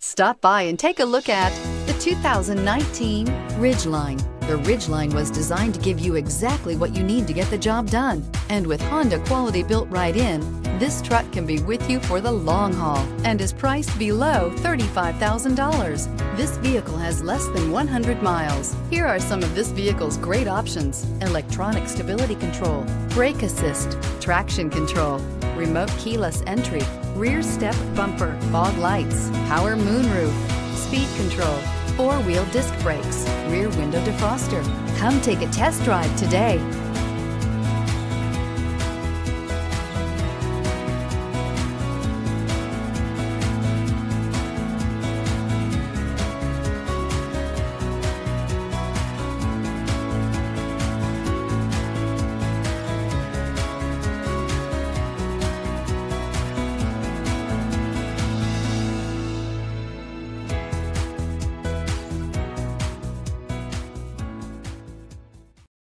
Stop by and take a look at the 2019 Ridgeline. The Ridgeline was designed to give you exactly what you need to get the job done. And with Honda quality built right in, this truck can be with you for the long haul and is priced below $35,000. This vehicle has less than 100 miles. Here are some of this vehicle's great options: electronic stability control, brake assist, traction control, remote keyless entry, rear step bumper, fog lights, power moonroof, speed control, four-wheel disc brakes, rear window defroster. Come take a test drive today.